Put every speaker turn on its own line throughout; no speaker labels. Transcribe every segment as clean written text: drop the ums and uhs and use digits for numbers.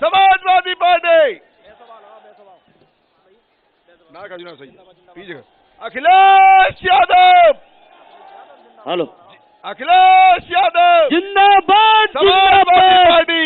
Samajwadi party ना का सही पीछे अखिलेश यादव।
हेलो,
अखिलेश यादव
जिंदाबाद
समाजवादी पार्टी,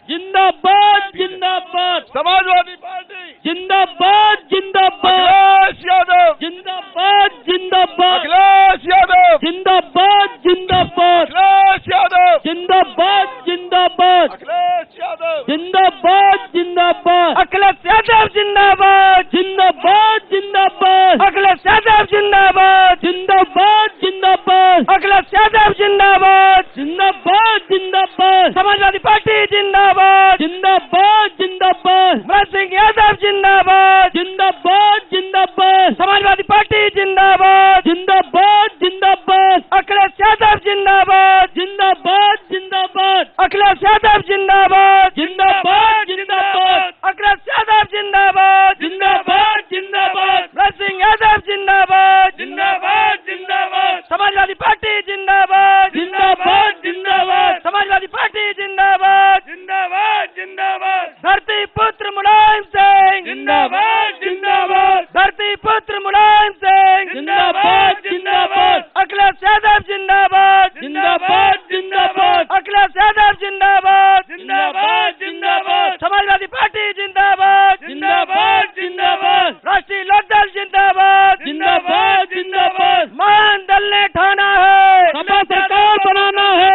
जिंदाबाद जिंदाबाद
समाजवादी पार्टी
जिंदाबाद जिंदाबाद
अखिलेश यादव
जिंदाबाद जिंदाबाद
अखिलेश यादव
जिंदाबाद जिंदाबाद
अखिलेश यादव
जिंदाबाद जिंदाबाद
अखिलेश यादव
जिंदाबाद जिंदाबाद
अखिलेश यादव जिंदाबाद
जिंदाबाद जिंदाबाद
अखिलेश यादव जिंदाबाद
जिंदाबाद जिंदाबाद
अखिलेश यादव जिंदाबाद
जिंदाबाद जिंदाबाद
समाजवादी पार्टी जिंदाबाद
जिंदाबाद जिंदाबाद
मुलायम सिंह यादव जिंदाबाद
जिंदाबाद जिंदाबाद
समाजवादी पार्टी जिंदाबाद
जिंदाबाद जिंदाबाद
अखिलेश यादव जिंदाबाद
जिंदाबाद जिंदाबाद
अखिलेश यादव जिंदाबाद
जिंदाबाद जिंदाबाद
अखिलेश यादव जिंदाबाद
जिंदाबाद जिंदाबाद
मुलायम सिंह यादव जिंदाबाद
जिंदाबाद जिंदाबाद
समाजवादी पार्टी जिंदाबाद
जिंदाबाद जिंदाबाद
समाजवादी पार्टी जिंदाबाद
जिंदाबाद जिंदाबाद
धरती पुत्र मुलायम सिंह
जिंदाबाद जिंदाबाद
धरती पुत्र मुलायम सिंह
जिंदाबाद जिंदाबाद
अखिलेश यादव जिंदाबाद
जिंदाबाद जिंदाबाद
अखिलेश यादव जिंदाबाद
जिंदाबाद जिंदाबाद
समाजवादी पार्टी जिंदाबाद
जिंदाबाद जिंदाबाद
राष्ट्रीय लोकदल जिंदाबाद
जिंदाबाद जिंदाबाद
महान दल ने ठाना है
सपा सरकार बनाना है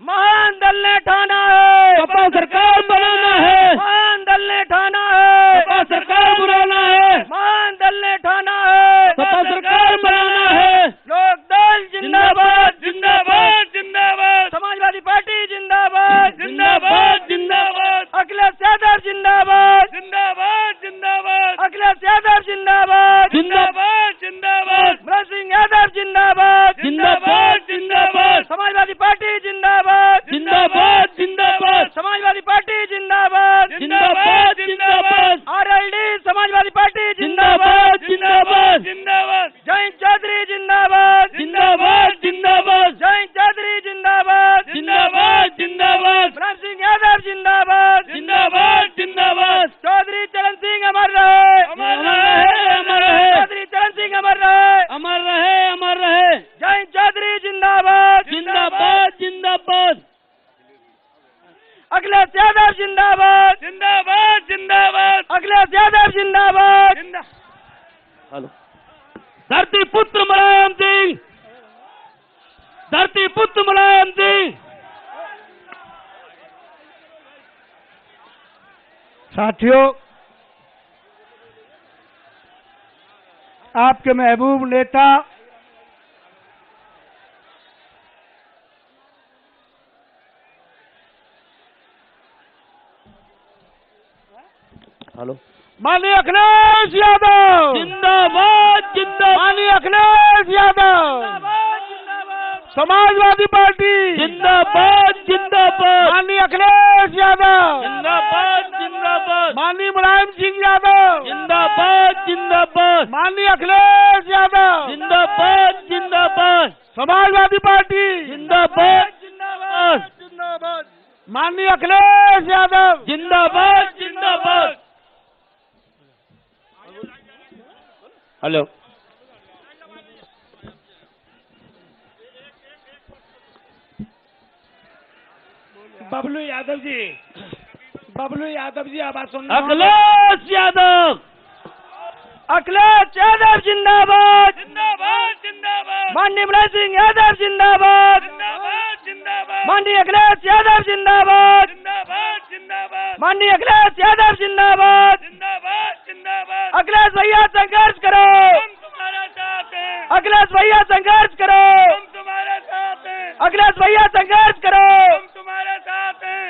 महान दल ने ठाना है
सपा सरकार बनाना है
महान दल ने ठाना है
सपा सरकार बुलाना है
महान दल ने ठाना है
सपा सरकार बनाना है
लोकदल जिंदाबाद
जिंदाबाद जिंदाबाद
समाजवादी पार्टी जिंदाबाद
जिंदाबाद जिंदाबाद
अखिलेश यादव जिंदाबाद
जिंदाबाद जिंदाबाद
अखिलेश यादव जिंदाबाद
जिंदाबाद जिंदाबाद
मुलायम सिंह यादव जिंदाबाद
जिंदाबाद जिंदाबाद
समाजवादी पार्टी जिंदाबाद
जिंदाबाद जिंदाबाद
समाजवादी पार्टी जिंदाबाद
जिंदाबाद जिंदाबाद
आरएलडी समाजवादी पार्टी
जिंदाबाद
जिंदाबाद
जिंदाबाद जिंदाबाद
जयंत चौधरी जिंदाबाद
जिंदाबाद जिंदाबाद
जयंत चौधरी जिंदाबाद
जिंदाबाद जिंदाबाद
मुलायम सिंह यादव जिंदाबाद
जिंदाबाद जिंदाबाद
चौधरी चरण सिंह अमर रहे
अमर रहे अमर रहे
चौधरी चरण सिंह अमर रहे
अमर रहे अमर रहे
जयंत चौधरी जिंदाबाद
जिंदाबाद जिंदाबाद
अखिलेश यादव जिंदाबाद
जिंदाबाद जिंदाबाद
अखिलेश यादव जिंदाबाद
हेलो, धरती पुत्र मुलायम सिंह, धरती पुत्र मुलायम सिंह।
साथियों, आपके महबूब नेता
हेलो,
माननीय अखिलेश यादव
जिंदाबाद जिंदाबाद
माननीय अखिलेश यादव समाजवादी पार्टी
जिंदाबाद जिंदाबाद
माननीय अखिलेश यादव
जिंदाबाद जिंदाबाद
माननीय मुलायम सिंह यादव
जिंदाबाद जिंदाबाद
माननीय अखिलेश यादव
जिंदाबाद जिंदाबाद
समाजवादी पार्टी
जिंदाबाद जिंदाबाद
माननीय अखिलेश यादव
जिंदाबाद जिंदाबाद। हेलो,
बबलू यादव जी आवाज सुन
अखिलेश यादव
अखिलेश यादव जिंदाबाद
जिंदाबाद जिंदाबाद
माननीय मुलायम सिंह यादव जिंदाबाद
जिंदाबाद जिंदाबाद
माननीय अखिलेश यादव जिंदाबाद
जिंदाबाद जिंदाबाद
माननीय अखिलेश यादव जिंदाबाद
जिंदाबाद जिंदाबाद।
अखिलेश भैया संघर्ष करो
हम तुम्हारा साथ हैं,
अखिलेश भैया संघर्ष करो
हम तुम्हारा साथ हैं,
अखिलेश भैया संघर्ष करो
हम तुम्हारा साथ हैं।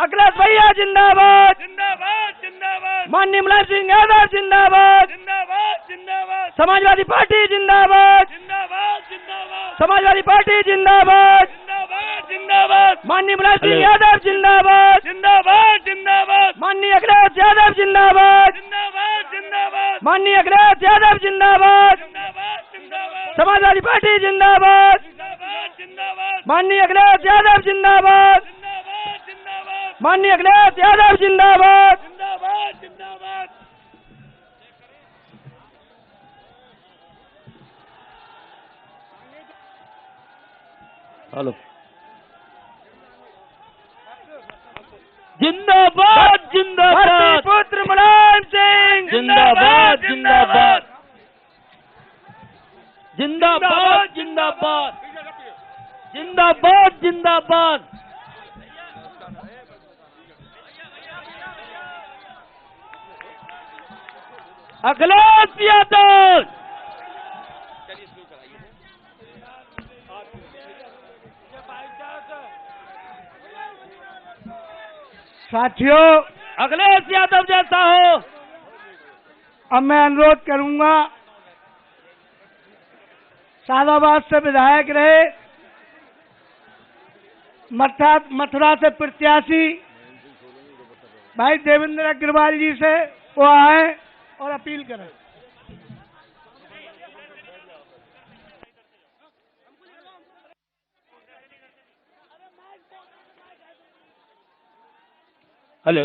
अखिलेश भैया जिंदाबाद
जिंदाबाद जिंदाबाद
माननीय मुलायम सिंह यादव जिंदाबाद
जिंदाबाद जिंदाबाद
समाजवादी पार्टी जिंदाबाद
जिंदाबाद जिंदाबाद
समाजवादी पार्टी जिंदाबाद
जिंदाबाद जिंदाबाद
माननीय मुलायम सिंह यादव जिंदाबाद
जिंदाबाद जिंदाबाद
माननीय अखिलेश यादव जिंदाबाद
जिंदाबाद जिंदाबाद
माननीय अखिलेश यादव जिंदाबाद
जिंदाबाद जिंदाबाद
समाजवादी पार्टी जिंदाबाद
जिंदाबाद जिंदाबाद
माननीय अखिलेश यादव जिंदाबाद
जिंदाबाद जिंदाबाद
माननीय अखिलेश यादव जिंदाबाद।
जिंदाबाद जिंदाबाद।
हेलो। जिंदाबाद जिंदाबाद। पुत्र मुलायम सिंह जिंदाबाद जिंदाबाद। जिंदाबाद जिंदाबाद। जिंदाबाद जिंदाबाद। अखिलेश यादव।
साथियों,
अखिलेश यादव जैसा हो।
अब मैं अनुरोध करूंगा, सादाबाद से विधायक रहे, मथुरा से प्रत्याशी भाई देवेंद्र अग्रवाल जी से वो आए और अपील करें।
हेलो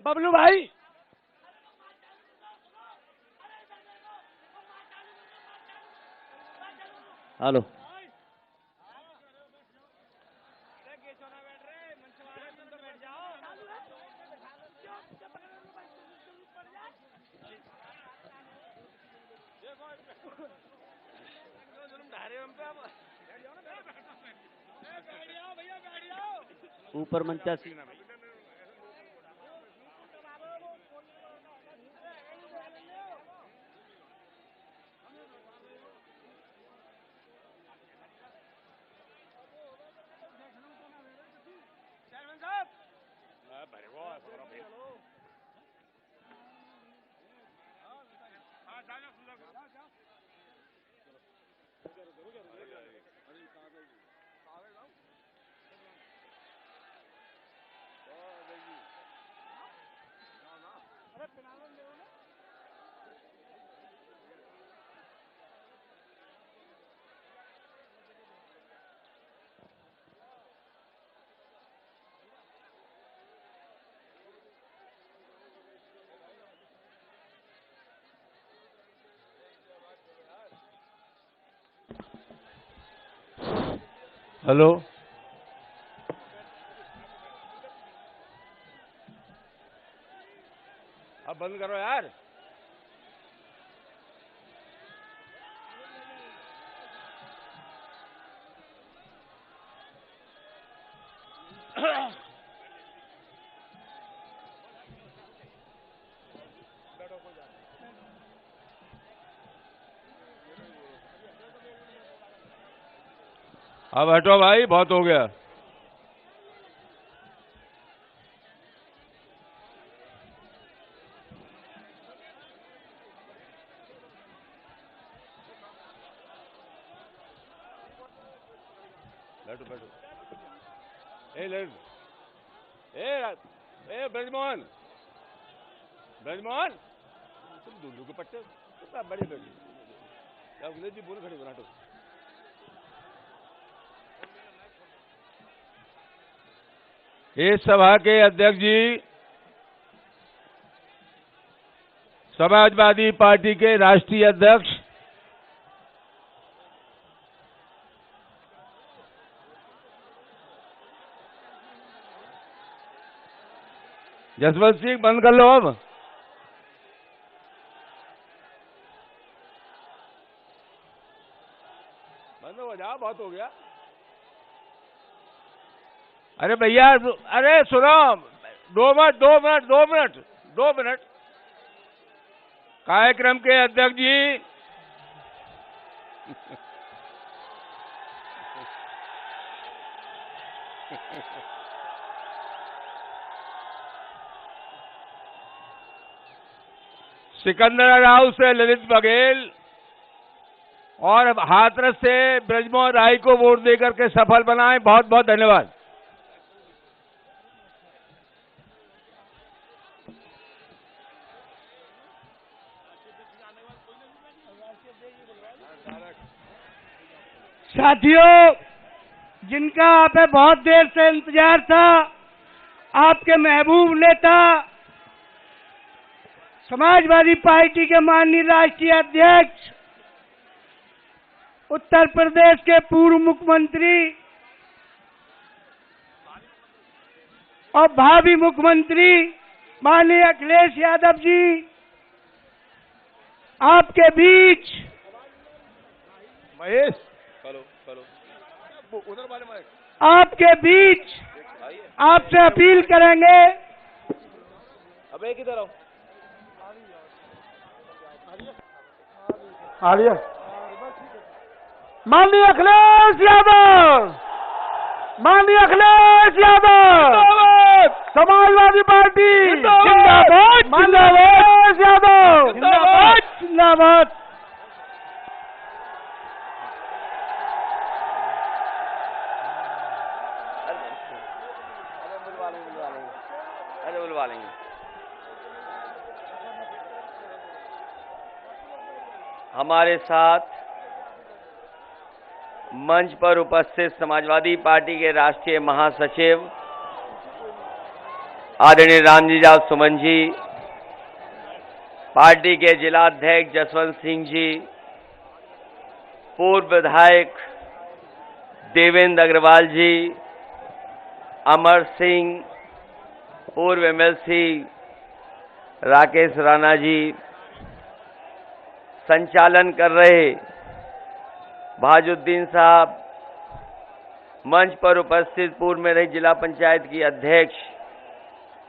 बबलू भाई,
हेलो। ऊपर मंचासी।
हेलो।
अब बंद करो यार। अब हटो भाई, बहुत हो गया। बैठो बैठो। ए ब्रजमोहन, ब्रजमोहन, तुम दूल्हू के पट्टे बड़े बैठे। अखिलेश जी बोल खड़े बनाटो। इस सभा के अध्यक्ष जी समाजवादी पार्टी के राष्ट्रीय अध्यक्ष जसवंत सिंह, बंद कर लो अब। बंद हो जाओ, बहुत हो गया। अरे भैया, अरे सुनो, 2 मिनट। कार्यक्रम के अध्यक्ष जी सिकंदर राव से ललित बघेल और हाथरस से ब्रजमोहन राय को वोट देकर के सफल बनाएं। बहुत बहुत धन्यवाद।
साथियों, जिनका आप पे बहुत देर से इंतजार था, आपके महबूब नेता समाजवादी पार्टी के माननीय राष्ट्रीय अध्यक्ष, उत्तर प्रदेश के पूर्व मुख्यमंत्री और भावी मुख्यमंत्री माननीय अखिलेश यादव जी आपके बीच
महेश उधर वाले में
आपके बीच आपसे अपील करेंगे।
अबे किधर आओ?
आलिया माननीय अखिलेश यादव, माननीय अखिलेश यादव, समाजवादी पार्टी जिंदाबाद, माननीय अखिलेश यादव जिंदाबाद, जिंदाबाद।
अरे बुलवा लेंगे। हमारे साथ मंच पर उपस्थित समाजवादी पार्टी के राष्ट्रीय महासचिव आदरणीय रामजीराव सुमन जी, पार्टी के जिलाध्यक्ष जसवंत सिंह जी, पूर्व विधायक देवेंद्र अग्रवाल जी, अमर सिंह, पूर्व एमएलसी राकेश राणा जी, संचालन कर रहे भाजुद्दीन साहब, मंच पर उपस्थित पूर्व में रही जिला पंचायत की अध्यक्ष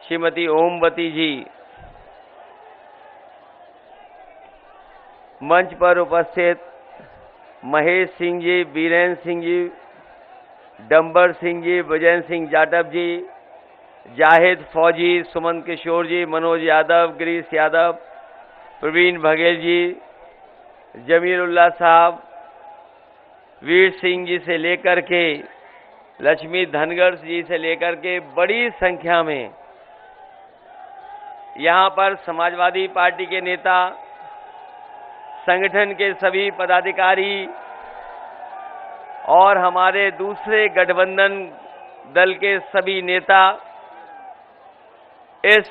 श्रीमती ओमवती जी, मंच पर उपस्थित महेश सिंह जी, बीरेन्द्र सिंह जी, डंबर सिंह जी, विजय सिंह जाटव जी, जाहिद फौजी, सुमन किशोर जी, मनोज यादव, गिरीश यादव, प्रवीण बघेल जी, जमीरुल्लाह साहब, वीर सिंह जी से लेकर के लक्ष्मी धनगर जी से लेकर के बड़ी संख्या में यहाँ पर समाजवादी पार्टी के नेता, संगठन के सभी पदाधिकारी और हमारे दूसरे गठबंधन दल के सभी नेता इस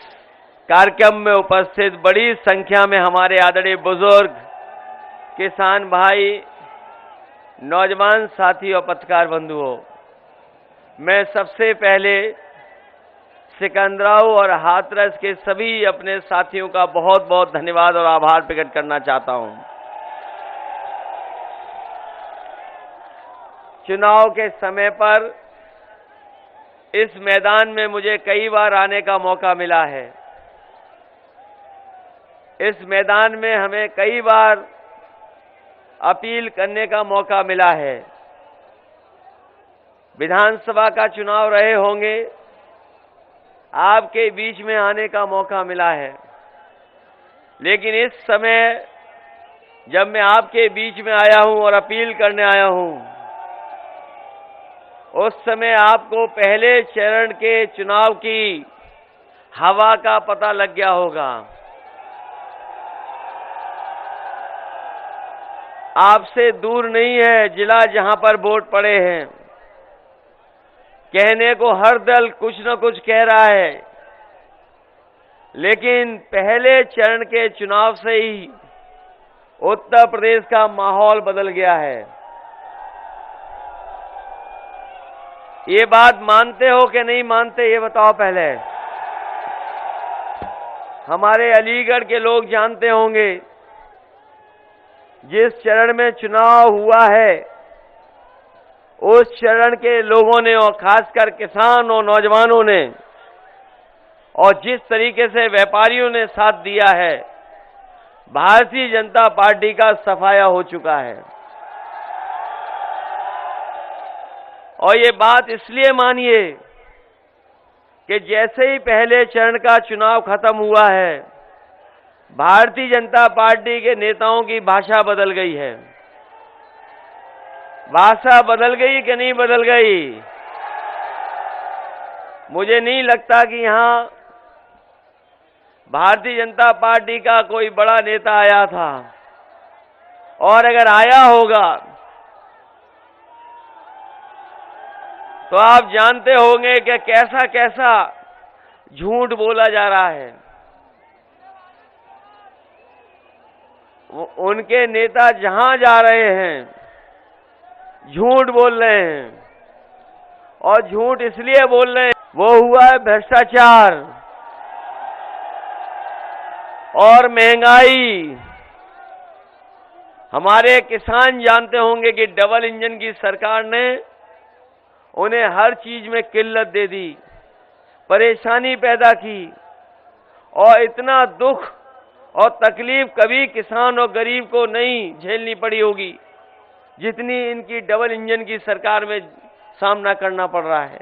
कार्यक्रम में उपस्थित बड़ी संख्या में हमारे आदरणीय बुजुर्ग, किसान भाई, नौजवान साथी और पत्रकार बंधुओं, मैं सबसे पहले सिकंदराव और हाथरस के सभी अपने साथियों का बहुत बहुत धन्यवाद और आभार प्रकट करना चाहता हूं। चुनाव के समय पर इस मैदान में मुझे कई बार आने का मौका मिला है। इस मैदान में हमें कई बार अपील करने का मौका मिला है। विधानसभा का चुनाव रहे होंगे, आपके बीच में आने का मौका मिला है, लेकिन इस समय जब मैं आपके बीच में आया हूं और अपील करने आया हूं, उस समय आपको पहले चरण के चुनाव की हवा का पता लग गया होगा। आपसे दूर नहीं है जिला जहां पर वोट पड़े हैं। कहने को हर दल कुछ न कुछ कह रहा है, लेकिन पहले चरण के चुनाव से ही उत्तर प्रदेश का माहौल बदल गया है। ये बात मानते हो कि नहीं मानते, ये बताओ पहले। हमारे अलीगढ़ के लोग जानते होंगे, जिस चरण में चुनाव हुआ है, उस चरण के लोगों ने और खासकर किसान और नौजवानों ने और जिस तरीके से व्यापारियों ने साथ दिया है, भारतीय जनता पार्टी का सफाया हो चुका है। और ये बात इसलिए मानिए कि जैसे ही पहले चरण का चुनाव खत्म हुआ है, भारतीय जनता पार्टी के नेताओं की भाषा बदल गई है। भाषा बदल गई कि नहीं बदल गई? मुझे नहीं लगता कि यहां भारतीय जनता पार्टी का कोई बड़ा नेता आया था, और अगर आया होगा तो आप जानते होंगे कि कैसा कैसा झूठ बोला जा रहा है। उनके नेता जहां जा रहे हैं झूठ बोल रहे हैं, और झूठ इसलिए बोल रहे हैं, वो हुआ है भ्रष्टाचार और महंगाई। हमारे किसान जानते होंगे कि डबल इंजन की सरकार ने उन्हें हर चीज में किल्लत दे दी, परेशानी पैदा की, और इतना दुख और तकलीफ कभी किसान और गरीब को नहीं झेलनी पड़ी होगी जितनी इनकी डबल इंजन की सरकार में सामना करना पड़ रहा है।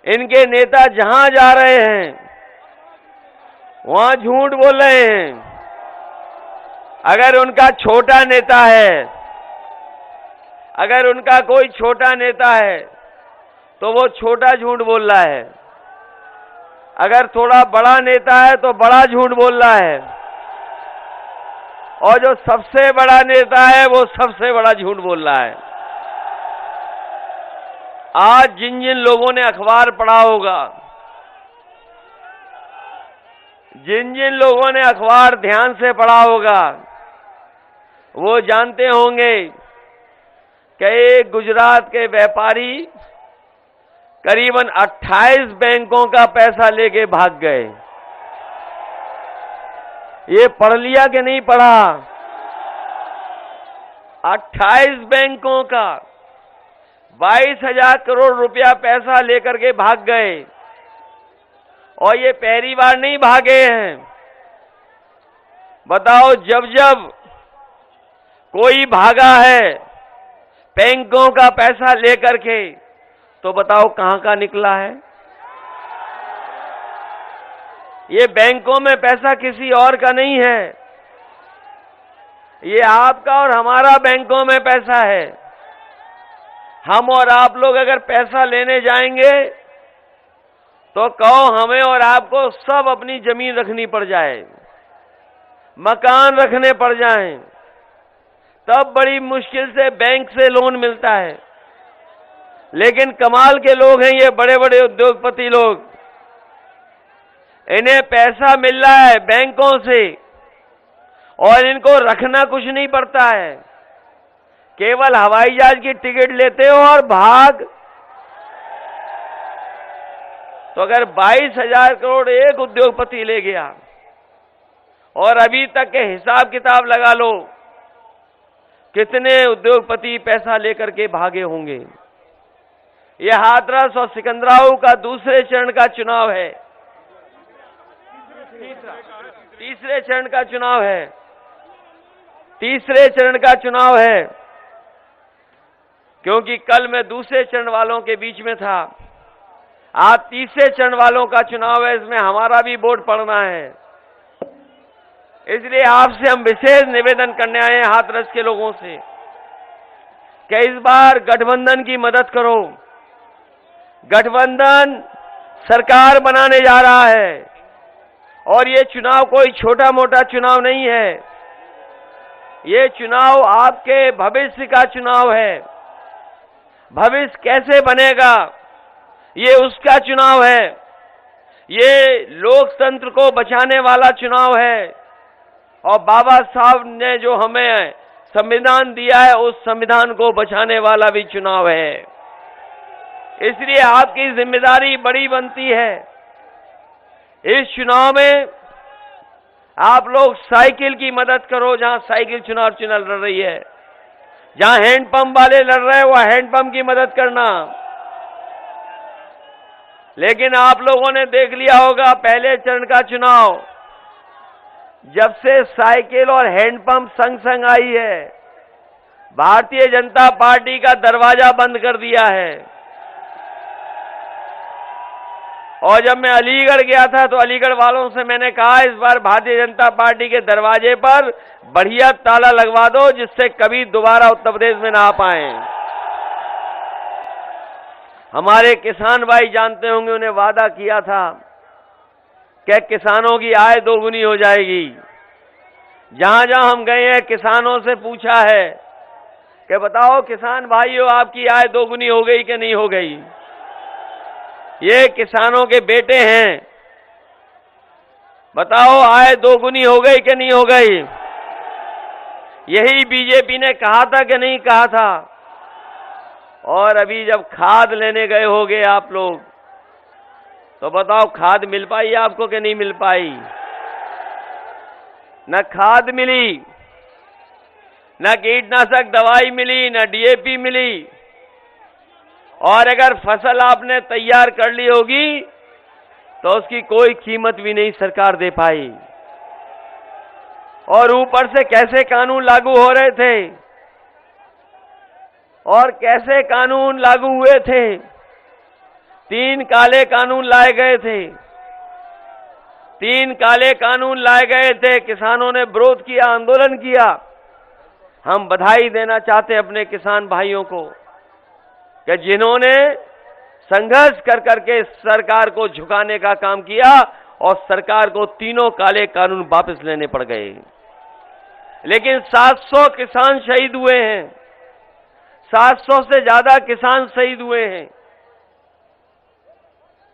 इनके नेता जहां जा रहे हैं वहां झूठ बोल रहे हैं। अगर उनका छोटा नेता है, अगर उनका कोई छोटा नेता है तो वो छोटा झूठ बोल रहा है, अगर थोड़ा बड़ा नेता है तो बड़ा झूठ बोल रहा है, और जो सबसे बड़ा नेता है वो सबसे बड़ा झूठ बोल रहा है। आज जिन जिन लोगों ने अखबार पढ़ा होगा, जिन जिन लोगों ने अखबार ध्यान से पढ़ा होगा, वो जानते होंगे कि एक गुजरात के व्यापारी करीबन 28 बैंकों का पैसा लेके भाग गए। ये पढ़ लिया कि नहीं पढ़ा? 28 बैंकों का 22,000 करोड़ रुपया पैसा लेकर के भाग गए, और ये पहली बार नहीं भागे हैं। बताओ, जब जब कोई भागा है बैंकों का पैसा लेकर के, तो बताओ कहां का निकला है? ये बैंकों में पैसा किसी और का नहीं है, ये आपका और हमारा बैंकों में पैसा है। हम और आप लोग अगर पैसा लेने जाएंगे तो कहो हमें और आपको सब अपनी जमीन रखनी पड़ जाए, मकान रखने पड़ जाएं, तब बड़ी मुश्किल से बैंक से लोन मिलता है। लेकिन कमाल के लोग हैं ये बड़े बड़े उद्योगपति लोग, इन्हें पैसा मिल रहा है बैंकों से और इनको रखना कुछ नहीं पड़ता है, केवल हवाई जहाज की टिकट लेते हो और भाग। तो अगर 22,000 करोड़ एक उद्योगपति ले गया, और अभी तक के हिसाब किताब लगा लो कितने उद्योगपति पैसा लेकर के भागे होंगे। यह हाथरस और सिकंदराऊ का दूसरे चरण का चुनाव है, तीसरे चरण का चुनाव है, तीसरे चरण का चुनाव है, क्योंकि कल मैं दूसरे चरण वालों के बीच में था। आज तीसरे चरण वालों का चुनाव है, इसमें हमारा भी वोट पड़ना है। इसलिए आपसे हम विशेष निवेदन करने आए हैं हाथरस के लोगों से कि इस बार गठबंधन की मदद करो। गठबंधन सरकार बनाने जा रहा है, और ये चुनाव कोई छोटा मोटा चुनाव नहीं है, ये चुनाव आपके भविष्य का चुनाव है। भविष्य कैसे बनेगा ये उसका चुनाव है, ये लोकतंत्र को बचाने वाला चुनाव है, और बाबा साहब ने जो हमें संविधान दिया है उस संविधान को बचाने वाला भी चुनाव है। इसलिए आपकी जिम्मेदारी बड़ी बनती है। इस चुनाव में आप लोग साइकिल की मदद करो, जहां साइकिल चुनाव लड़ रही है, जहां हैंडपंप वाले लड़ रहे हैं वह हैंडपंप की मदद करना। लेकिन आप लोगों ने देख लिया होगा पहले चरण का चुनाव, जब से साइकिल और हैंडपंप संग संग आई है, भारतीय जनता पार्टी का दरवाजा बंद कर दिया है। और जब मैं अलीगढ़ गया था तो अलीगढ़ वालों से मैंने कहा इस बार भारतीय जनता पार्टी के दरवाजे पर बढ़िया ताला लगवा दो, जिससे कभी दोबारा उत्तर प्रदेश में ना आ पाए। हमारे किसान भाई जानते होंगे, उन्हें वादा किया था कि किसानों की आय दोगुनी हो जाएगी। जहां जहां हम गए हैं किसानों से पूछा है कि बताओ किसान भाइयों, आपकी आय दोगुनी हो गई कि नहीं हो गई? ये किसानों के बेटे हैं, बताओ आय दोगुनी हो गई कि नहीं हो गई? यही बीजेपी ने कहा था कि नहीं कहा था? और अभी जब खाद लेने गए होगे आप लोग, तो बताओ खाद मिल पाई आपको कि नहीं मिल पाई? न खाद मिली, न कीटनाशक दवाई मिली, न डीएपी मिली। और अगर फसल आपने तैयार कर ली होगी तो उसकी कोई कीमत भी नहीं सरकार दे पाई। और ऊपर से कैसे कानून लागू हो रहे थे, और कैसे कानून लागू हुए थे? 3 काले कानून लाए गए थे, 3 काले कानून लाए गए थे। किसानों ने विरोध किया, आंदोलन किया। हम बधाई देना चाहते हैं अपने किसान भाइयों को कि जिन्होंने संघर्ष कर करके सरकार को झुकाने का काम किया और सरकार को तीनों काले कानून वापस लेने पड़ गए। लेकिन 700 किसान शहीद हुए हैं, 700 से ज्यादा किसान शहीद हुए हैं।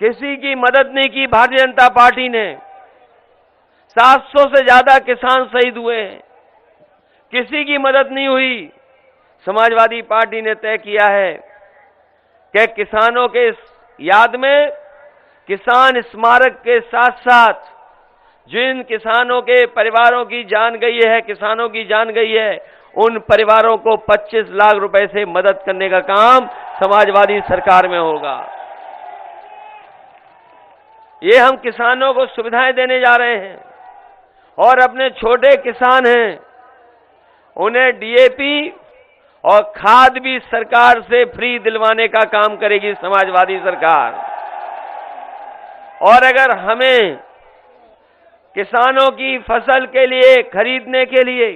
किसी की मदद नहीं की भारतीय जनता पार्टी ने। 700 से ज्यादा किसान शहीद हुए हैं, किसी की मदद नहीं हुई। समाजवादी पार्टी ने तय किया है कि किसानों के याद में किसान स्मारक के साथ साथ जिन किसानों के परिवारों की जान गई है, किसानों की जान गई है, उन परिवारों को 25 लाख रुपए से मदद करने का काम समाजवादी सरकार में होगा। ये हम किसानों को सुविधाएं देने जा रहे हैं। और अपने छोटे किसान हैं, उन्हें डीएपी और खाद भी सरकार से फ्री दिलवाने का काम करेगी समाजवादी सरकार। और अगर हमें किसानों की फसल के लिए खरीदने के लिए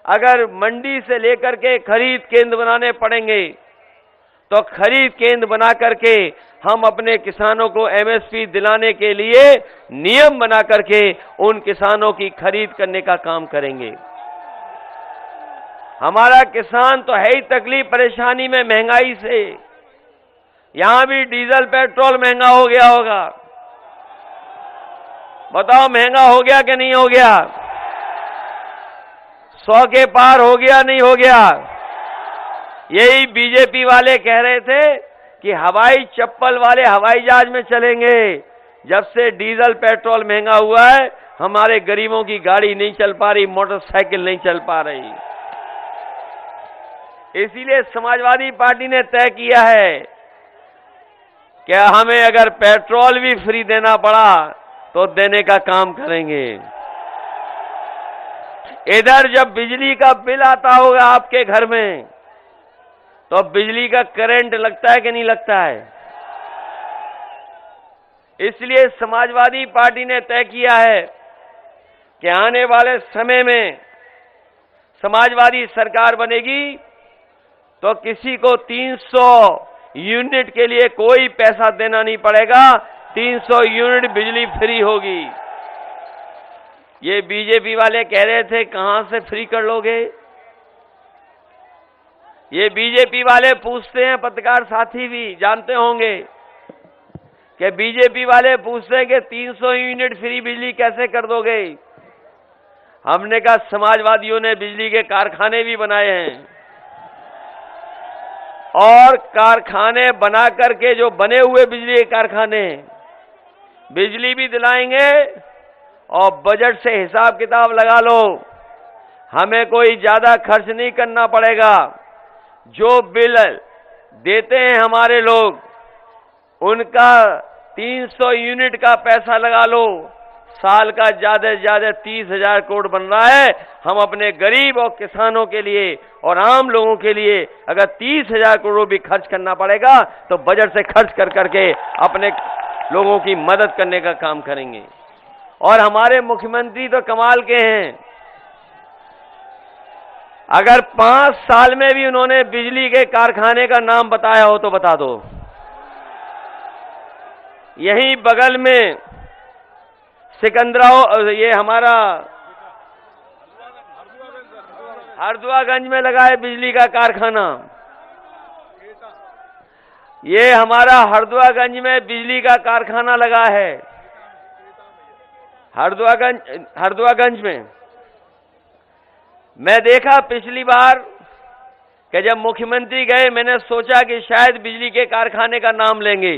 अगर मंडी से लेकर के खरीद केंद्र बनाने पड़ेंगे, तो खरीद केंद्र बना करके हम अपने किसानों को एमएसपी दिलाने के लिए नियम बना करके उन किसानों की खरीद करने का काम करेंगे। हमारा किसान तो है ही तकलीफ परेशानी में महंगाई से। यहां भी डीजल पेट्रोल महंगा हो गया होगा, बताओ महंगा हो गया कि नहीं हो गया? 100 के पार हो गया नहीं हो गया? यही बीजेपी वाले कह रहे थे कि हवाई चप्पल वाले हवाई जहाज में चलेंगे। जब से डीजल पेट्रोल महंगा हुआ है, हमारे गरीबों की गाड़ी नहीं चल पा रही, मोटरसाइकिल नहीं चल पा रही। इसीलिए समाजवादी पार्टी ने तय किया है कि हमें अगर पेट्रोल भी फ्री देना पड़ा तो देने का काम करेंगे। इधर जब बिजली का बिल आता होगा आपके घर में, तो बिजली का करंट लगता है कि नहीं लगता है? इसलिए समाजवादी पार्टी ने तय किया है कि आने वाले समय में समाजवादी सरकार बनेगी तो किसी को 300 यूनिट के लिए कोई पैसा देना नहीं पड़ेगा, 300 यूनिट बिजली फ्री होगी। ये बीजेपी वाले कह रहे थे कहां से फ्री कर लोगे? ये बीजेपी वाले पूछते हैं, पत्रकार साथी भी जानते होंगे कि बीजेपी वाले पूछते हैं कि 300 यूनिट फ्री बिजली कैसे कर दोगे? हमने कहा समाजवादियों ने बिजली के कारखाने भी बनाए हैं, और कारखाने बना करके जो बने हुए बिजली के कारखाने बिजली भी दिलाएंगे। और बजट से हिसाब किताब लगा लो, हमें कोई ज्यादा खर्च नहीं करना पड़ेगा। जो बिल देते हैं हमारे लोग, उनका 300 यूनिट का पैसा लगा लो, साल का ज्यादा से ज्यादा 30,000 करोड़ बन रहा है। हम अपने गरीब और किसानों के लिए और आम लोगों के लिए अगर 30,000 करोड़ भी खर्च करना पड़ेगा तो बजट से खर्च कर करके अपने लोगों की मदद करने का काम करेंगे। और हमारे मुख्यमंत्री तो कमाल के हैं, अगर 5 साल में भी उन्होंने बिजली के कारखाने का नाम बताया हो तो बता दो। यहीं बगल में सिकंदराबाद, ये हमारा हरदुआगंज में लगा है बिजली का कारखाना। ये हमारा हरदुआगंज में बिजली का कारखाना लगा है। हरदुआगंज में मैं देखा पिछली बार कि जब मुख्यमंत्री गए, मैंने सोचा कि शायद बिजली के कारखाने का नाम लेंगे,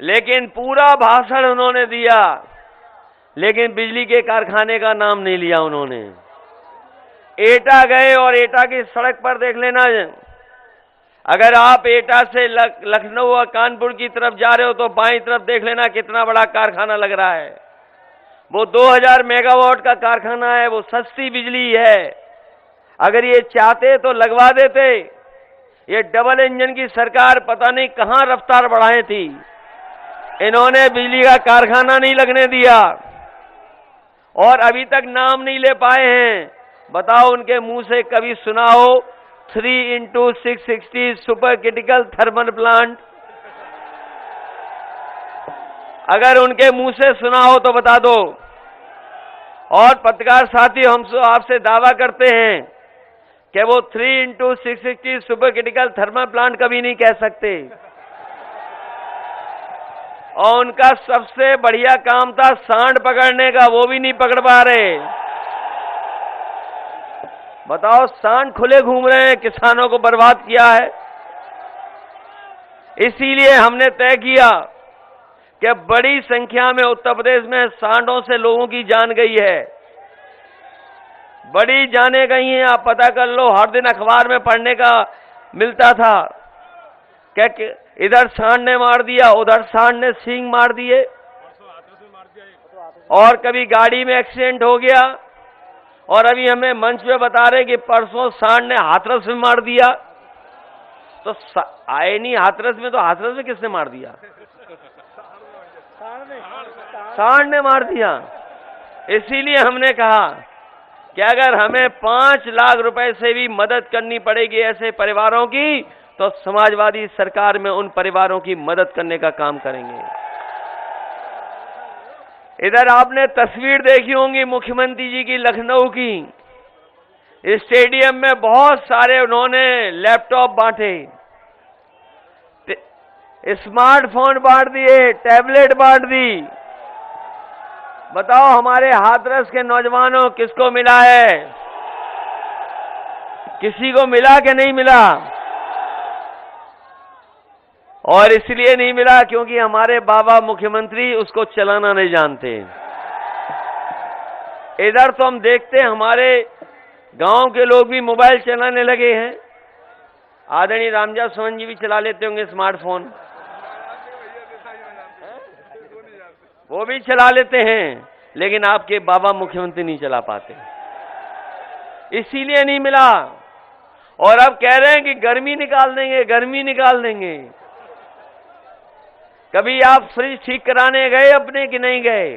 लेकिन पूरा भाषण उन्होंने दिया, लेकिन बिजली के कारखाने का नाम नहीं लिया उन्होंने। एटा गए और एटा की सड़क पर देख लेना, अगर आप एटा से लखनऊ और कानपुर की तरफ जा रहे हो तो बाईं तरफ देख लेना कितना बड़ा कारखाना लग रहा है। वो 2000 मेगावाट का कारखाना है, वो सस्ती बिजली है। अगर ये चाहते तो लगवा देते। ये डबल इंजन की सरकार पता नहीं कहां रफ्तार बढ़ाई थी, इन्होंने बिजली का कारखाना नहीं लगने दिया और अभी तक नाम नहीं ले पाए हैं। बताओ उनके मुंह से कभी सुना हो 3x660 super critical thermal plant? अगर उनके मुंह से सुना हो तो बता दो। और पत्रकार साथी, हम आपसे दावा करते हैं कि वो 3x660 super critical thermal plant कभी नहीं कह सकते। और उनका सबसे बढ़िया काम था सांड पकड़ने का, वो भी नहीं पकड़ पा रहे। बताओ, सांड खुले घूम रहे हैं, किसानों को बर्बाद किया है। इसीलिए हमने तय किया कि बड़ी संख्या में उत्तर प्रदेश में सांडों से लोगों की जान गई है, बड़ी जानें गई हैं। आप पता कर लो, हर दिन अखबार में पढ़ने का मिलता था कि इधर सांड ने मार दिया, उधर सांड ने सींग मार दिए, और कभी गाड़ी में एक्सीडेंट हो गया, और अभी हमें मंच पे बता रहे कि परसों सांड ने हाथरस में मार दिया। तो आए नहीं हाथरस में, तो हाथरस में किसने मार दिया? सांड ने मार दिया। इसीलिए हमने कहा कि अगर हमें 5 लाख रुपए से भी मदद करनी पड़ेगी ऐसे परिवारों की, तो समाजवादी सरकार में उन परिवारों की मदद करने का काम करेंगे। इधर आपने तस्वीर देखी होंगी मुख्यमंत्री जी की लखनऊ की। स्टेडियम में बहुत सारे उन्होंने लैपटॉप बांटे, स्मार्टफोन बांट दिए, टैबलेट बांट दी। बताओ, हमारे हाथरस के नौजवानों किसको मिला है? किसी को मिला कि नहीं मिला? और इसलिए नहीं मिला क्योंकि हमारे बाबा मुख्यमंत्री उसको चलाना नहीं जानते। इधर तो हम देखते हैं हमारे गांव के लोग भी मोबाइल चलाने लगे हैं। आदरणीय रामजा सोहन जी भी चला लेते होंगे स्मार्टफोन, वो भी चला लेते हैं, लेकिन आपके बाबा मुख्यमंत्री नहीं चला पाते, इसीलिए नहीं मिला। और अब कह रहे हैं कि गर्मी निकाल देंगे, गर्मी निकाल देंगे। कभी आप फ्रिज ठीक कराने गए अपने कि नहीं गए?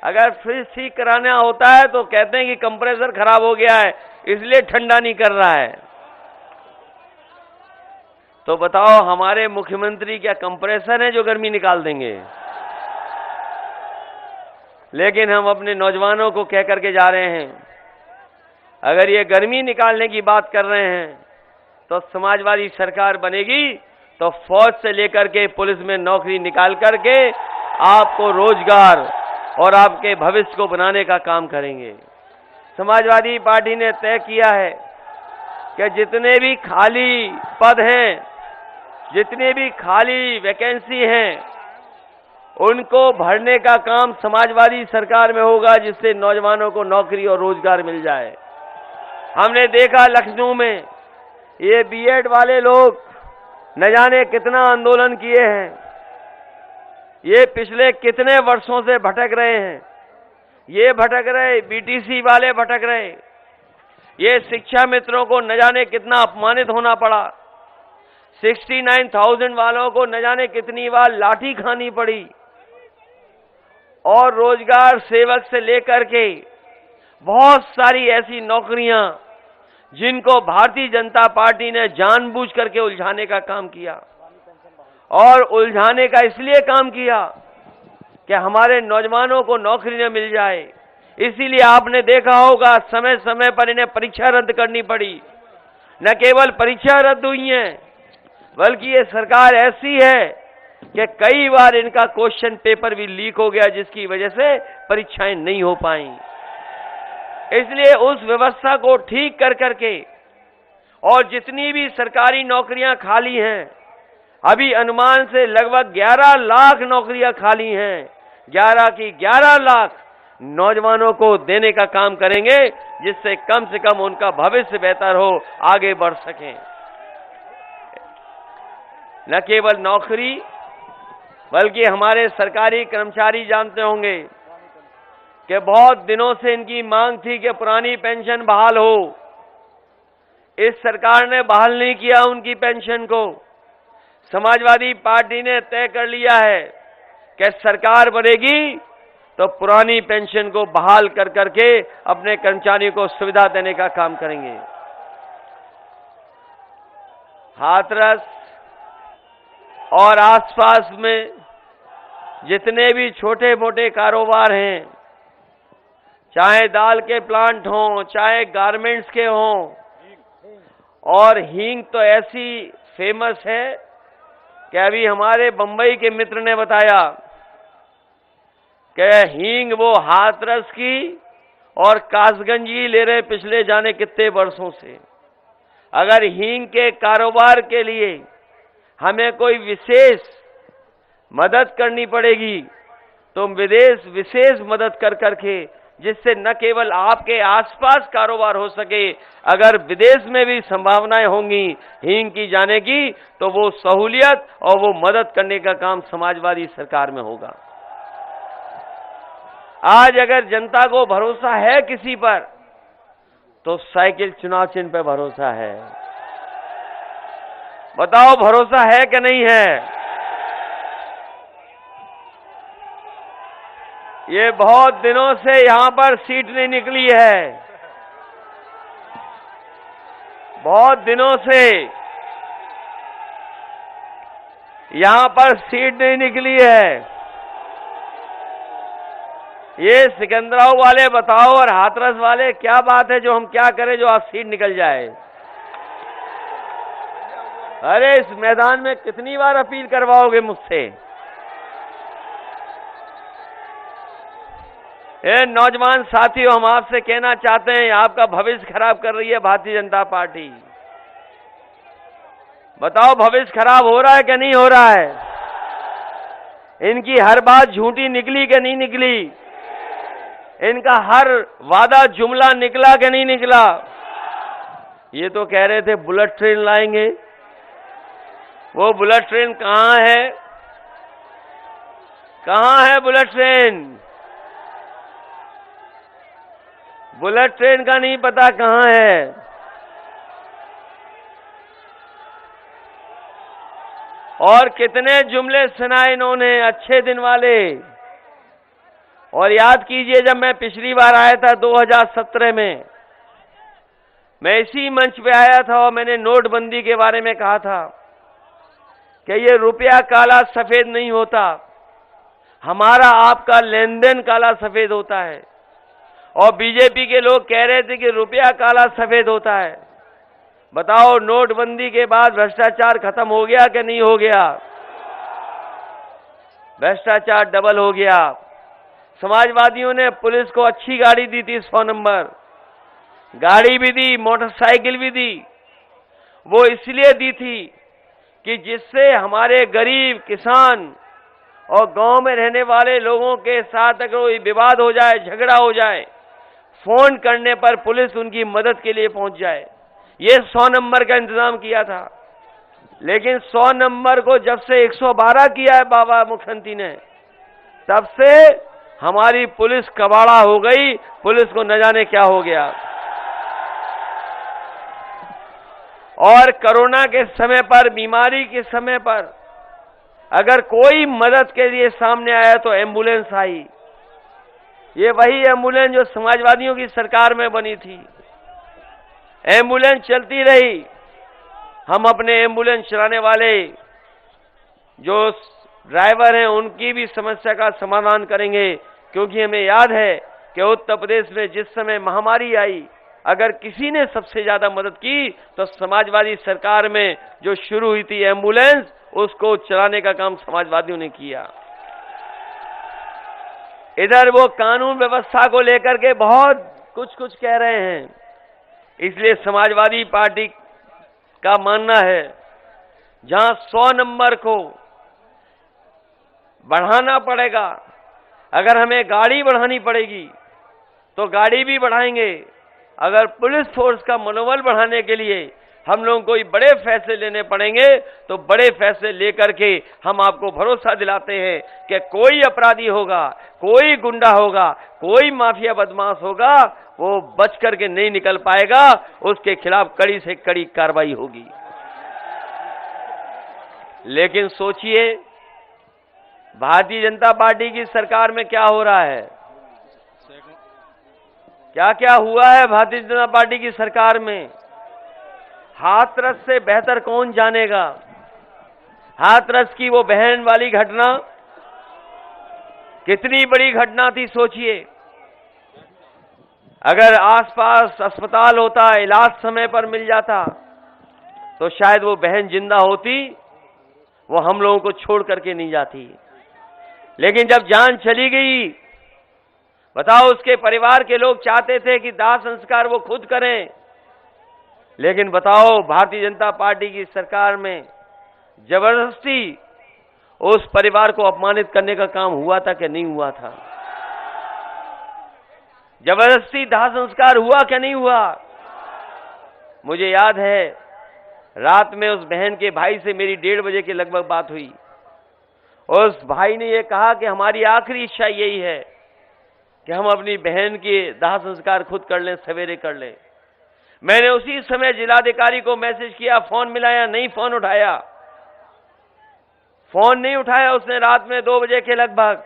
अगर फ्रिज ठीक कराना होता है तो कहते हैं कि कंप्रेसर खराब हो गया है, इसलिए ठंडा नहीं कर रहा है। तो बताओ, हमारे मुख्यमंत्री क्या कंप्रेसर है जो गर्मी निकाल देंगे? लेकिन हम अपने नौजवानों को कह करके जा रहे हैं, अगर ये गर्मी निकालने की बात कर रहे हैं तो समाजवादी सरकार बनेगी तो फौज से लेकर के पुलिस में नौकरी निकाल करके आपको रोजगार और आपके भविष्य को बनाने का काम करेंगे। समाजवादी पार्टी ने तय किया है कि जितने भी खाली पद हैं, जितने भी खाली वैकेंसी हैं, उनको भरने का काम समाजवादी सरकार में होगा, जिससे नौजवानों को नौकरी और रोजगार मिल जाए। हमने देखा लखनऊ में ये बीएड वाले लोग न जाने कितना आंदोलन किए हैं, ये पिछले कितने वर्षों से भटक रहे हैं। ये भटक रहे, बीटीसी वाले भटक रहे, ये शिक्षा मित्रों को न जाने कितना अपमानित होना पड़ा, 69,000 वालों को न जाने कितनी बार लाठी खानी पड़ी, और रोजगार सेवक से लेकर के बहुत सारी ऐसी नौकरियां जिनको भारतीय जनता पार्टी ने जानबूझ करके उलझाने का काम किया। और उलझाने का इसलिए काम किया कि हमारे नौजवानों को नौकरी न मिल जाए, इसीलिए आपने देखा होगा समय समय पर इन्हें परीक्षा रद्द करनी पड़ी। न केवल परीक्षा रद्द हुई है, बल्कि ये सरकार ऐसी है कि कई बार इनका क्वेश्चन पेपर भी लीक हो गया, जिसकी वजह से परीक्षाएं नहीं हो पाई। इसलिए उस व्यवस्था को ठीक कर करके और जितनी भी सरकारी नौकरियां खाली हैं, अभी अनुमान से लगभग 11 लाख नौकरियां खाली हैं, 11 की 11 लाख नौजवानों को देने का काम करेंगे, जिससे कम से कम उनका भविष्य बेहतर हो, आगे बढ़ सकें। न केवल नौकरी, बल्कि हमारे सरकारी कर्मचारी जानते होंगे कि बहुत दिनों से इनकी मांग थी कि पुरानी पेंशन बहाल हो। इस सरकार ने बहाल नहीं किया उनकी पेंशन को। समाजवादी पार्टी ने तय कर लिया है कि सरकार बनेगी तो पुरानी पेंशन को बहाल कर करके अपने कर्मचारियों को सुविधा देने का काम करेंगे। हाथरस और आसपास में जितने भी छोटे मोटे कारोबार हैं, चाहे दाल के प्लांट हों, चाहे गारमेंट्स के हों, और हींग तो ऐसी फेमस है कि अभी हमारे बंबई के मित्र ने बताया कि हींग वो हाथरस की और कासगंज की ले रहे पिछले जाने कितने वर्षों से। अगर हींग के कारोबार के लिए हमें कोई विशेष मदद करनी पड़ेगी तो विदेश विशेष मदद कर करके, जिससे न केवल आपके आसपास कारोबार हो सके, अगर विदेश में भी संभावनाएं होंगी हींग की जाने की, तो वो सहूलियत और वो मदद करने का काम समाजवादी सरकार में होगा। आज अगर जनता को भरोसा है किसी पर, तो साइकिल चुनाव चिन्ह पर भरोसा है। बताओ भरोसा है कि नहीं है? ये बहुत दिनों से यहां पर सीट नहीं निकली है, बहुत दिनों से यहां पर सीट नहीं निकली है। ये सिकंदराव वाले बताओ और हाथरस वाले, क्या बात है जो हम क्या करें जो आप सीट निकल जाए? अरे इस मैदान में कितनी बार अपील करवाओगे मुझसे? ए नौजवान साथियों, हम आपसे कहना चाहते हैं, आपका भविष्य खराब कर रही है भारतीय जनता पार्टी। बताओ भविष्य खराब हो रहा है कि नहीं हो रहा है? इनकी हर बात झूठी निकली कि नहीं निकली? इनका हर वादा जुमला निकला कि नहीं निकला? ये तो कह रहे थे बुलेट ट्रेन लाएंगे, वो बुलेट ट्रेन कहां है? कहां है बुलेट ट्रेन? बुलेट ट्रेन का नहीं पता कहां है। और कितने जुमले सुनाए इन्होंने अच्छे दिन वाले। और याद कीजिए, जब मैं पिछली बार आया था 2017 में, मैं इसी मंच पे आया था और मैंने नोटबंदी के बारे में कहा था कि ये रुपया काला सफेद नहीं होता, हमारा आपका लेन देन काला सफेद होता है। और बीजेपी के लोग कह रहे थे कि रुपया काला सफेद होता है। बताओ नोटबंदी के बाद भ्रष्टाचार खत्म हो गया कि नहीं हो गया? भ्रष्टाचार डबल हो गया। समाजवादियों ने पुलिस को अच्छी गाड़ी दी थी, 100 नंबर गाड़ी भी दी, मोटरसाइकिल भी दी। वो इसलिए दी थी कि जिससे हमारे गरीब किसान और गांव में रहने वाले लोगों के साथ अगर कोई विवाद हो जाए, झगड़ा हो जाए, फोन करने पर पुलिस उनकी मदद के लिए पहुंच जाए। ये 100 नंबर का इंतजाम किया था। लेकिन 100 नंबर को जब से 112 किया है बाबा मुख्यमंत्री ने, तब से हमारी पुलिस कबाड़ा हो गई। पुलिस को न जाने क्या हो गया। और कोरोना के समय पर, बीमारी के समय पर अगर कोई मदद के लिए सामने आया तो एम्बुलेंस आई। ये वही एम्बुलेंस जो समाजवादियों की सरकार में बनी थी। एम्बुलेंस चलती रही। हम अपने एम्बुलेंस चलाने वाले जो ड्राइवर हैं उनकी भी समस्या का समाधान करेंगे, क्योंकि हमें याद है कि उत्तर प्रदेश में जिस समय महामारी आई, अगर किसी ने सबसे ज्यादा मदद की तो समाजवादी सरकार में जो शुरू हुई थी एम्बुलेंस, उसको चलाने का काम समाजवादियों ने किया। इधर वो कानून व्यवस्था को लेकर के बहुत कुछ कह रहे हैं, इसलिए समाजवादी पार्टी का मानना है जहां 100 नंबर को बढ़ाना पड़ेगा, अगर हमें गाड़ी बढ़ानी पड़ेगी तो गाड़ी भी बढ़ाएंगे। अगर पुलिस फोर्स का मनोबल बढ़ाने के लिए हम लोगों को बड़े फैसले लेने पड़ेंगे तो बड़े फैसले लेकर के हम आपको भरोसा दिलाते हैं कि कोई अपराधी होगा, कोई गुंडा होगा, कोई माफिया बदमाश होगा, वो बच करके नहीं निकल पाएगा, उसके खिलाफ कड़ी से कड़ी कार्रवाई होगी। लेकिन सोचिए भारतीय जनता पार्टी की सरकार में क्या हो रहा है, क्या क्या हुआ है भारतीय जनता पार्टी की सरकार में। हाथरस से बेहतर कौन जानेगा। हाथरस की वो बहन वाली घटना कितनी बड़ी घटना थी सोचिए। अगर आसपास अस्पताल होता, इलाज समय पर मिल जाता तो शायद वो बहन जिंदा होती, वो हम लोगों को छोड़ करके नहीं जाती। लेकिन जब जान चली गई, बताओ उसके परिवार के लोग चाहते थे कि दाह संस्कार वो खुद करें, लेकिन बताओ भारतीय जनता पार्टी की सरकार में जबरदस्ती उस परिवार को अपमानित करने का काम हुआ था कि नहीं हुआ था। जबरदस्ती दाह संस्कार हुआ क्या नहीं हुआ। मुझे याद है रात में उस बहन के भाई से मेरी 1:30 बजे के लगभग बात हुई। उस भाई ने ये कहा कि हमारी आखिरी इच्छा यही है कि हम अपनी बहन के दाह संस्कार खुद कर लें, सवेरे कर लें। मैंने उसी समय जिलाधिकारी को मैसेज किया, फोन मिलाया, नहीं फोन उठाया। फोन नहीं उठाया उसने रात में 2 बजे के लगभग।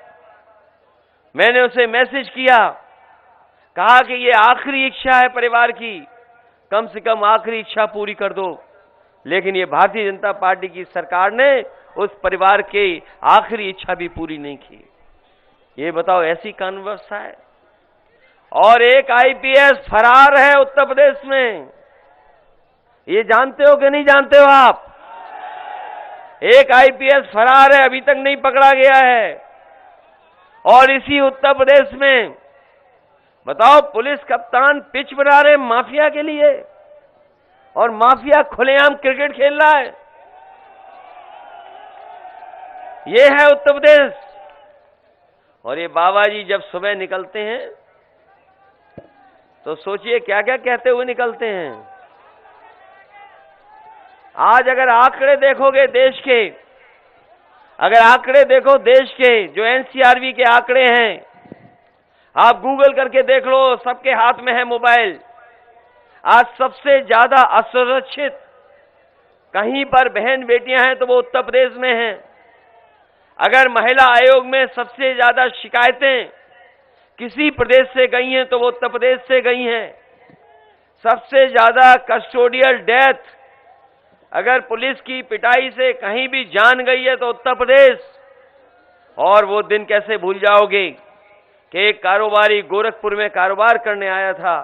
मैंने उसे मैसेज किया, कहा कि ये आखिरी इच्छा है परिवार की, कम से कम आखिरी इच्छा पूरी कर दो। लेकिन ये भारतीय जनता पार्टी की सरकार ने उस परिवार की आखिरी इच्छा भी पूरी नहीं की। ये बताओ ऐसी कानून व्यवस्था है। और एक आईपीएस फरार है उत्तर प्रदेश में, ये जानते हो कि नहीं जानते हो आप। एक आईपीएस फरार है, अभी तक नहीं पकड़ा गया है। और इसी उत्तर प्रदेश में बताओ पुलिस कप्तान पिच बना रहे माफिया के लिए, और माफिया खुलेआम क्रिकेट खेल रहा है। ये है उत्तर प्रदेश। और ये बाबा जी जब सुबह निकलते हैं तो सोचिए क्या क्या कहते हुए निकलते हैं। आज अगर आंकड़े देखोगे देश के, अगर आंकड़े देखो देश के, जो एनसीआरबी के आंकड़े हैं, आप गूगल करके देख लो, सबके हाथ में है मोबाइल। आज सबसे ज्यादा असुरक्षित कहीं पर बहन बेटियां हैं तो वो उत्तर प्रदेश में हैं। अगर महिला आयोग में सबसे ज्यादा शिकायतें किसी प्रदेश से गई हैं तो वो उत्तर प्रदेश से गई हैं। सबसे ज्यादा कस्टोडियल डेथ अगर पुलिस की पिटाई से कहीं भी जान गई है तो उत्तर प्रदेश। और वो दिन कैसे भूल जाओगे कि एक कारोबारी गोरखपुर में कारोबार करने आया था,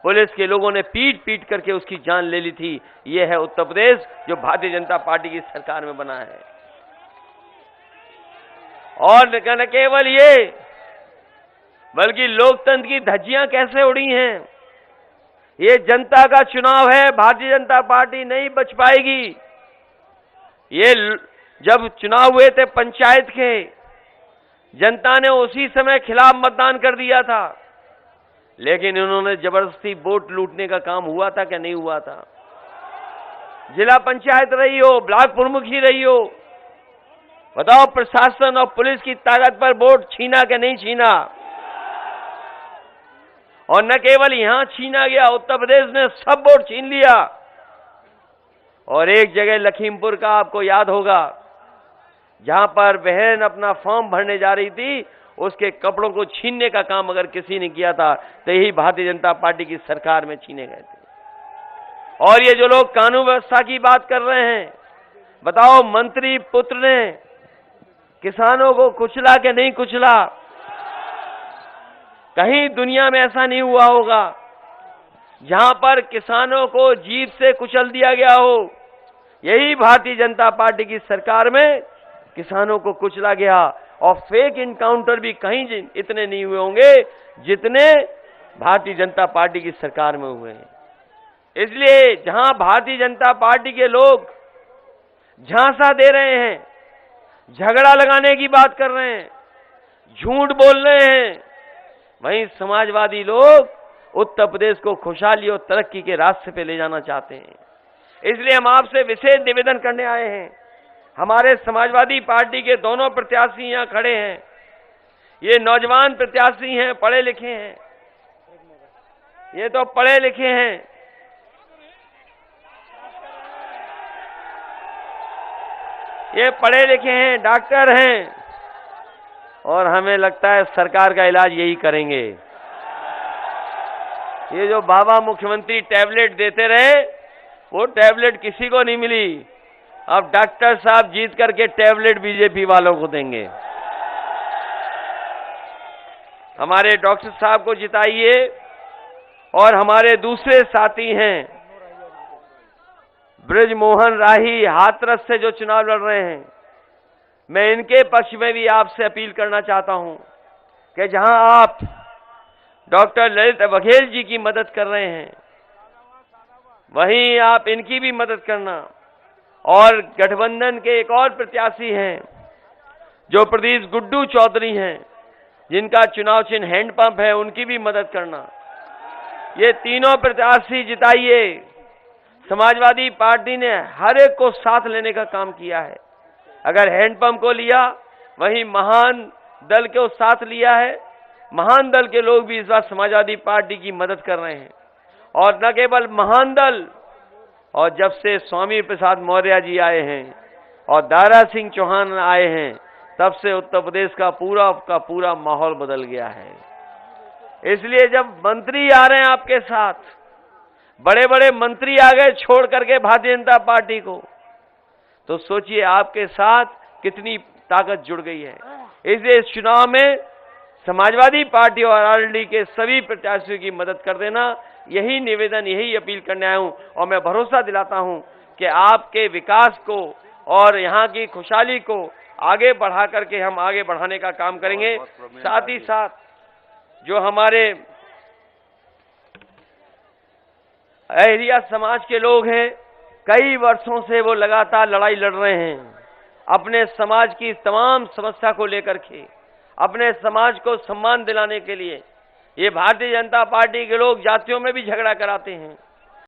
पुलिस के लोगों ने पीट पीट करके उसकी जान ले ली थी। ये है उत्तर प्रदेश जो भारतीय जनता पार्टी की सरकार में बना है। और न केवल ये, बल्कि लोकतंत्र की धज्जियां कैसे उड़ी हैं। ये जनता का चुनाव है, भारतीय जनता पार्टी नहीं बच पाएगी। ये जब चुनाव हुए थे पंचायत के, जनता ने उसी समय खिलाफ मतदान कर दिया था, लेकिन इन्होंने जबरदस्ती वोट लूटने का काम हुआ था क्या नहीं हुआ था। जिला पंचायत रही हो, ब्लॉक प्रमुख ही रही हो, बताओ प्रशासन और पुलिस की ताकत पर वोट छीना क्या नहीं छीना। और न केवल यहां छीना गया, उत्तर प्रदेश ने सब वोट छीन लिया। और एक जगह लखीमपुर का आपको याद होगा, जहां पर बहन अपना फॉर्म भरने जा रही थी, उसके कपड़ों को छीनने का काम अगर किसी ने किया था तो यही भारतीय जनता पार्टी की सरकार में छीने गए थे। और ये जो लोग कानून व्यवस्था की बात कर रहे हैं, बताओ मंत्री पुत्र ने किसानों को कुचला कि नहीं कुचला। कहीं दुनिया में ऐसा नहीं हुआ होगा जहां पर किसानों को जीत से कुचल दिया गया हो। यही भारतीय जनता पार्टी की सरकार में किसानों को कुचला गया, और फेक इनकाउंटर भी कहीं इतने नहीं हुए होंगे जितने भारतीय जनता पार्टी की सरकार में हुए हैं। इसलिए जहां भारतीय जनता पार्टी के लोग झांसा दे रहे हैं, झगड़ा लगाने की बात कर रहे हैं, झूठ बोल रहे हैं, वहीं समाजवादी लोग उत्तर प्रदेश को खुशहाली और तरक्की के रास्ते पे ले जाना चाहते हैं। इसलिए हम आपसे विशेष निवेदन करने आए हैं। हमारे समाजवादी पार्टी के दोनों प्रत्याशी यहां खड़े हैं। ये नौजवान प्रत्याशी हैं, पढ़े लिखे हैं, ये तो पढ़े लिखे हैं। ये पढ़े लिखे हैं, डॉक्टर हैं, और हमें लगता है सरकार का इलाज यही करेंगे। ये जो बाबा मुख्यमंत्री टैबलेट देते रहे, वो टैबलेट किसी को नहीं मिली। अब डॉक्टर साहब जीत करके टैबलेट बीजेपी वालों को देंगे। हमारे डॉक्टर साहब को जिताइए। और हमारे दूसरे साथी हैं ब्रजमोहन राही, हाथरस से जो चुनाव लड़ रहे हैं, मैं इनके पक्ष में भी आपसे अपील करना चाहता हूं कि जहां आप डॉक्टर ललित बघेल जी की मदद कर रहे हैं, वहीं आप इनकी भी मदद करना। और गठबंधन के एक और प्रत्याशी हैं जो प्रदेश गुड्डू चौधरी हैं, जिनका चुनाव चिन्ह हैंडपंप है, उनकी भी मदद करना। ये तीनों प्रत्याशी जिताइए। समाजवादी पार्टी ने हर एक को साथ लेने का काम किया है। अगर हैंडपंप को लिया, वहीं महान दल को साथ लिया है। महान दल के लोग भी इस बार समाजवादी पार्टी की मदद कर रहे हैं। और न केवल महान दल, और जब से स्वामी प्रसाद मौर्य जी आए हैं और दारा सिंह चौहान आए हैं, तब से उत्तर प्रदेश का पूरा माहौल बदल गया है। इसलिए जब मंत्री आ रहे हैं आपके साथ, बड़े बड़े मंत्री आ गए छोड़ करके भारतीय जनता पार्टी को, तो सोचिए आपके साथ कितनी ताकत जुड़ गई है। इसलिए इस चुनाव में समाजवादी पार्टी और आरएलडी के सभी प्रत्याशियों की मदद कर देना, यही निवेदन, यही अपील करने आया हूं। और मैं भरोसा दिलाता हूं कि आपके विकास को और यहां की खुशहाली को आगे बढ़ा करके हम आगे बढ़ाने का काम करेंगे। साथ ही साथ जो हमारे अहिरिया समाज के लोग हैं, कई वर्षों से वो लगातार लड़ाई लड़ रहे हैं अपने समाज की तमाम समस्या को लेकर के, अपने समाज को सम्मान दिलाने के लिए। ये भारतीय जनता पार्टी के लोग जातियों में भी झगड़ा कराते हैं।